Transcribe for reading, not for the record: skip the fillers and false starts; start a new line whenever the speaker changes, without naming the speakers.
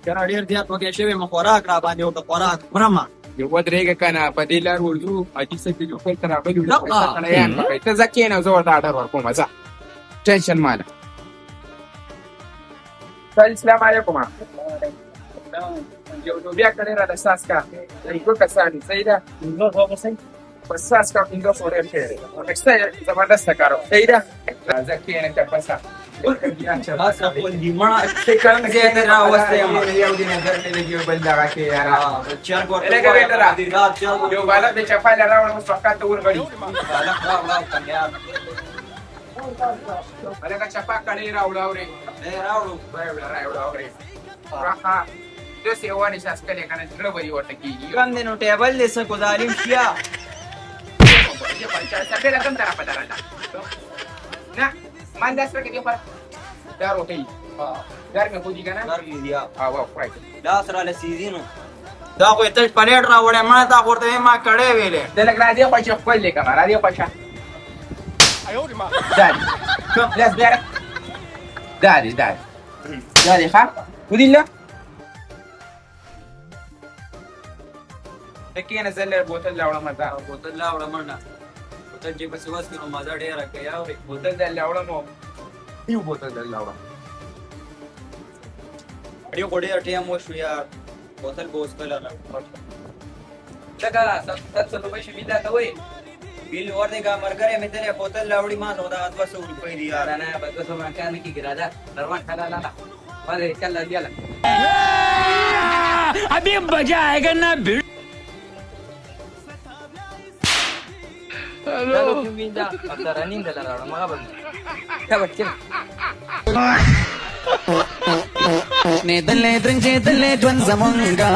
Kena ډیر زیات وکړې شوی مو خوراک را باندې وکړه خوراک مرمه
یو ودرېږه کنه په دې لار ورځو حاجي صاحب دې خپل ته راغلي وو.
دقه.
سړیان پکې. ته ځه کښېنه زه ورته اډر ورکوم ځه ټینشن مه لره. السلام علیکم. یو لوبیا کړې را ده ساس کا دوه کسان دي صحیح ده په ساس کا پنځه پورې کړې اکسته زبردست کار و صحیح ده ځه کښېنه ته پسه
تاسو خپل دی مړه کوم ځای ته راوستې یم
یو دې نظر نه لګي بل دغه کې یاره
چرګ ورته
لکه بیټه را.
دی رات چرګ
یو بالغ د چپاله راوړم اوس وخت ته ورغړي
بالغ راوړم کنیا
هلکه چپا کړې راوړه اورې
راوړو
راوړه اورې راخه داسې ونې ساسکلې که نه زړه به یې ورته کېږي
کم دی نو ټیبل دی څه ګزاریم شیا
سپېره کوم طرفه ته راځه نه من داس پکې دی خوا دا روټۍ ګرمې خو دي که نه
ګرمې دي
او خورئ
لاس راله سیزینو دا خو یې تش پلیټ راوړی ما تا خو ورته ما کړی ویلې
د لږ را دې خوا چې ښکل دی که ما را دې خوا شه دا دي لاس بیا دا دي ښه ودین له کېنه زه لږ بوتل راوړم ځه
بوتل راوړه منډه بوتل چې پسې وڅکې نو مزه ډېره کوي اورې
بوتل در راوړم او یو بوتل در راوړم
ډېر خو ډېر ټایم وشو یار بوتل به اوس کله راوړم
لکه 700 روپۍ شي بیل راته وایي
بیل ورته کا مرګره مې ترې بوتل راوړي ما نو دا 200 روپۍ دي یار
نه بس 200 کار نه کېږي راځه دروان لا لا وره چل لا
अभी मजा आएगा ना भिड़
నేదలే ద్రంజేదలే ధ్వంసమంగా